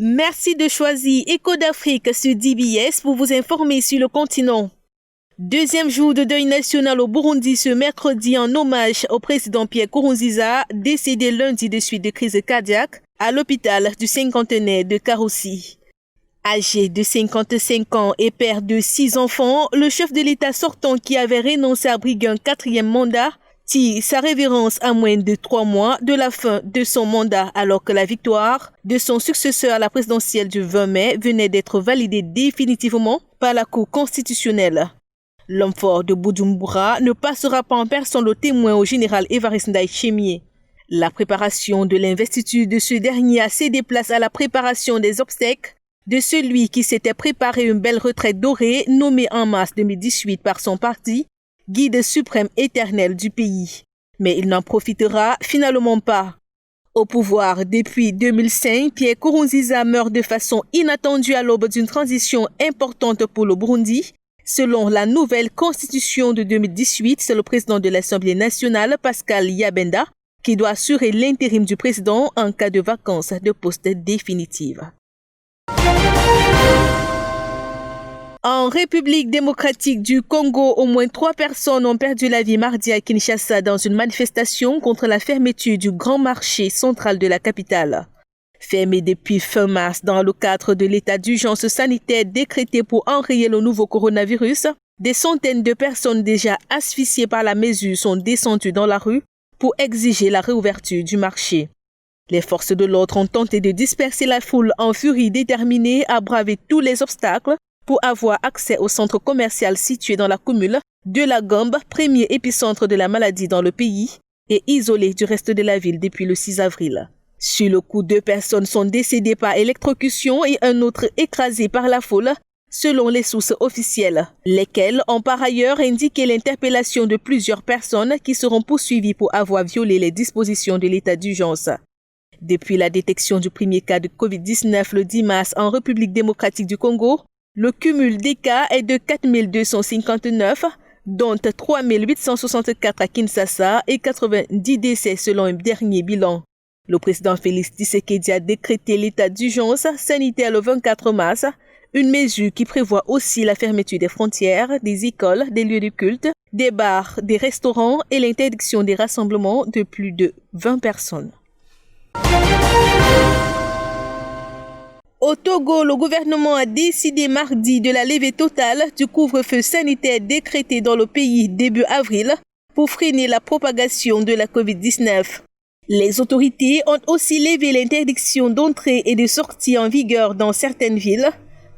Merci de choisir Écho d'Afrique sur DBS pour vous informer sur le continent. Deuxième jour de deuil national au Burundi ce mercredi en hommage au président Pierre Nkurunziza, décédé lundi de suite de crise cardiaque à l'hôpital du cinquantenaire de Karoussi. Âgé de 55 ans et père de 6 enfants, le chef de l'État sortant qui avait renoncé à briguer un 4e mandat tire sa révérence à moins de 3 mois de la fin de son mandat alors que la victoire de son successeur à la présidentielle du 20 mai venait d'être validée définitivement par la Cour constitutionnelle. L'homme fort de Bujumbura ne passera pas en personne le témoin au général Évariste Ndayishimiye. La préparation de l'investiture de ce dernier a cédé place à la préparation des obsèques de celui qui s'était préparé une belle retraite dorée nommée en mars 2018 par son parti, guide suprême éternel du pays. Mais il n'en profitera finalement pas. Au pouvoir depuis 2005, Pierre Nkurunziza meurt de façon inattendue à l'aube d'une transition importante pour le Burundi. Selon la nouvelle constitution de 2018, c'est le président de l'Assemblée nationale, Pascal Yabenda, qui doit assurer l'intérim du président en cas de vacance de poste définitive. En République démocratique du Congo, au moins 3 personnes ont perdu la vie mardi à Kinshasa dans une manifestation contre la fermeture du grand marché central de la capitale. Fermé depuis fin mars dans le cadre de l'état d'urgence sanitaire décrété pour enrayer le nouveau coronavirus, des centaines de personnes déjà asphyxiées par la mesure sont descendues dans la rue pour exiger la réouverture du marché. Les forces de l'ordre ont tenté de disperser la foule en furie déterminée à braver tous les obstacles pour avoir accès au centre commercial situé dans la commune de La Gambe, premier épicentre de la maladie dans le pays, et isolé du reste de la ville depuis le 6 avril. Sur le coup, 2 personnes sont décédées par électrocution et un autre écrasé par la foule, selon les sources officielles, lesquelles ont par ailleurs indiqué l'interpellation de plusieurs personnes qui seront poursuivies pour avoir violé les dispositions de l'état d'urgence. Depuis la détection du premier cas de Covid-19 le 10 mars en République démocratique du Congo, le cumul des cas est de 4259, dont 3864 à Kinshasa et 90 décès selon un dernier bilan. Le président Félix Tshisekedi a décrété l'état d'urgence sanitaire le 24 mars, une mesure qui prévoit aussi la fermeture des frontières, des écoles, des lieux de culte, des bars, des restaurants et l'interdiction des rassemblements de plus de 20 personnes. Au Togo, le gouvernement a décidé mardi de la levée totale du couvre-feu sanitaire décrété dans le pays début avril pour freiner la propagation de la Covid-19. Les autorités ont aussi levé l'interdiction d'entrée et de sortie en vigueur dans certaines villes,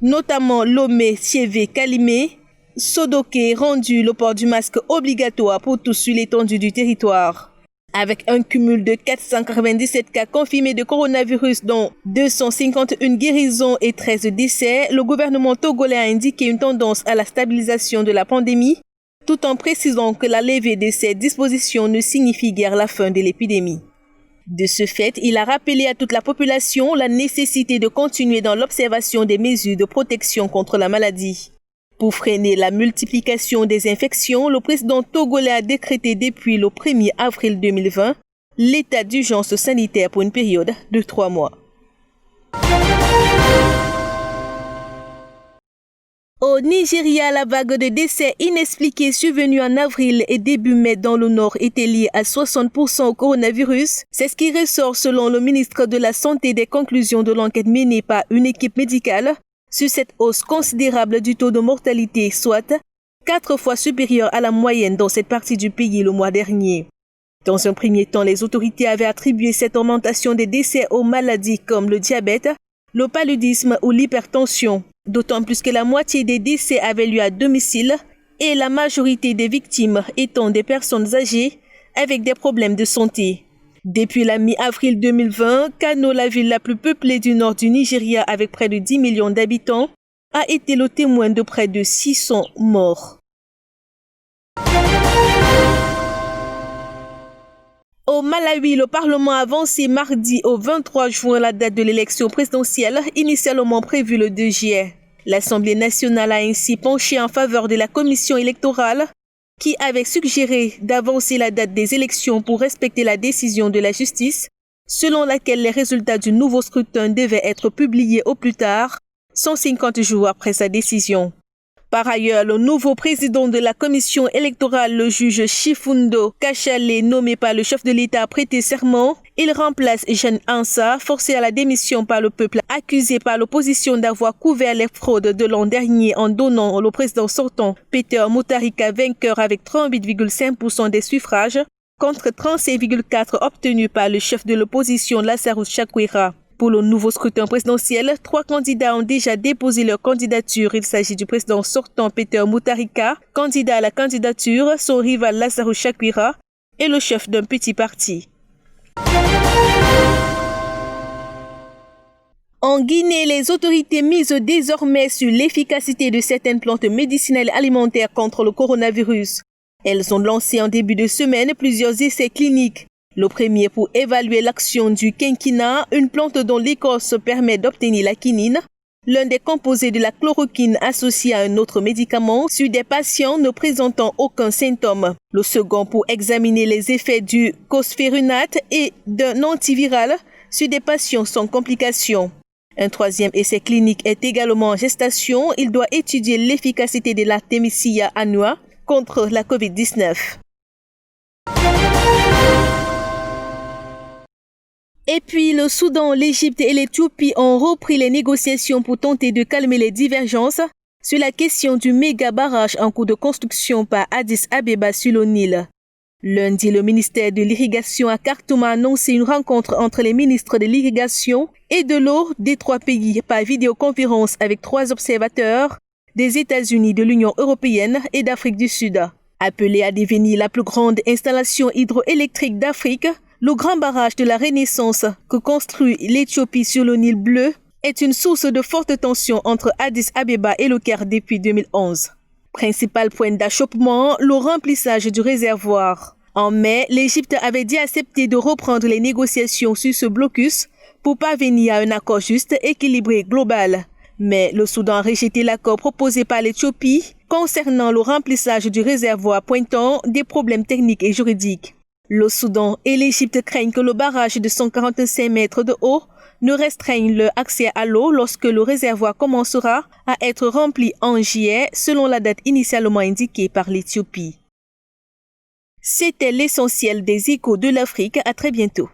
notamment Lomé, Siévé, Kalimé, Sodoké, rendu le port du masque obligatoire pour tous sur l'étendue du territoire. Avec un cumul de 497 cas confirmés de coronavirus, dont 251 guérisons et 13 décès, le gouvernement togolais a indiqué une tendance à la stabilisation de la pandémie, tout en précisant que la levée de ces dispositions ne signifie guère la fin de l'épidémie. De ce fait, il a rappelé à toute la population la nécessité de continuer dans l'observation des mesures de protection contre la maladie. Pour freiner la multiplication des infections, le président togolais a décrété depuis le 1er avril 2020 l'état d'urgence sanitaire pour une période de 3 mois. Au Nigeria, la vague de décès inexpliqués survenue en avril et début mai dans le nord était liée à 60% au coronavirus. C'est ce qui ressort selon le ministre de la Santé des conclusions de l'enquête menée par une équipe médicale sur cette hausse considérable du taux de mortalité, soit 4 fois supérieure à la moyenne dans cette partie du pays le mois dernier. Dans un premier temps, les autorités avaient attribué cette augmentation des décès aux maladies comme le diabète, le paludisme ou l'hypertension, d'autant plus que la moitié des décès avaient lieu à domicile et la majorité des victimes étant des personnes âgées avec des problèmes de santé. Depuis la mi-avril 2020, Kano, la ville la plus peuplée du nord du Nigeria avec près de 10 millions d'habitants, a été le témoin de près de 600 morts. Au Malawi, le Parlement a avancé mardi au 23 juin la date de l'élection présidentielle, initialement prévue le 2 juillet. L'Assemblée nationale a ainsi penché en faveur de la commission électorale qui avait suggéré d'avancer la date des élections pour respecter la décision de la justice selon laquelle les résultats du nouveau scrutin devaient être publiés au plus tard 150 jours après sa décision. Par ailleurs, le nouveau président de la commission électorale, le juge Chifundo Kachale, nommé par le chef de l'État, a prêté serment. Il remplace Jeanne Ansa, forcé à la démission par le peuple, accusé par l'opposition d'avoir couvert les fraudes de l'an dernier en donnant au président sortant Peter Mutharika vainqueur avec 38,5% des suffrages contre 35,4% obtenus par le chef de l'opposition Lazarus Chakwera. Pour le nouveau scrutin présidentiel, 3 candidats ont déjà déposé leur candidature. Il s'agit du président sortant Peter Mutharika, candidat à la candidature, son rival Lazarus Chakwera et le chef d'un petit parti. En Guinée, les autorités misent désormais sur l'efficacité de certaines plantes médicinales alimentaires contre le coronavirus. Elles ont lancé en début de semaine plusieurs essais cliniques. Le premier pour évaluer l'action du quinquina, une plante dont l'écorce permet d'obtenir la quinine, l'un des composés de la chloroquine associé à un autre médicament, sur des patients ne présentant aucun symptôme. Le second pour examiner les effets du cosférunate et d'un antiviral sur des patients sans complications. Un troisième essai clinique est également en gestation. Il doit étudier l'efficacité de l'Artemisia annua contre la COVID-19. Et puis, le Soudan, l'Égypte et l'Éthiopie ont repris les négociations pour tenter de calmer les divergences sur la question du méga barrage en cours de construction par Addis Abeba sur le Nil. Lundi, le ministère de l'Irrigation à Khartoum a annoncé une rencontre entre les ministres de l'Irrigation et de l'eau des 3 pays par vidéoconférence avec 3 observateurs des États-Unis, de l'Union européenne et d'Afrique du Sud. Appelé à devenir la plus grande installation hydroélectrique d'Afrique, le grand barrage de la Renaissance que construit l'Éthiopie sur le Nil bleu est une source de forte tension entre Addis Abeba et le Caire depuis 2011. Principal point d'achoppement, le remplissage du réservoir. En mai, l'Égypte avait dit accepter de reprendre les négociations sur ce blocus pour parvenir à un accord juste, équilibré, global. Mais le Soudan a rejeté l'accord proposé par l'Éthiopie concernant le remplissage du réservoir, pointant des problèmes techniques et juridiques. Le Soudan et l'Égypte craignent que le barrage de 145 mètres de haut ne restreigne leur accès à l'eau lorsque le réservoir commencera à être rempli en juillet, selon la date initialement indiquée par l'Éthiopie. C'était l'essentiel des échos de l'Afrique. À très bientôt.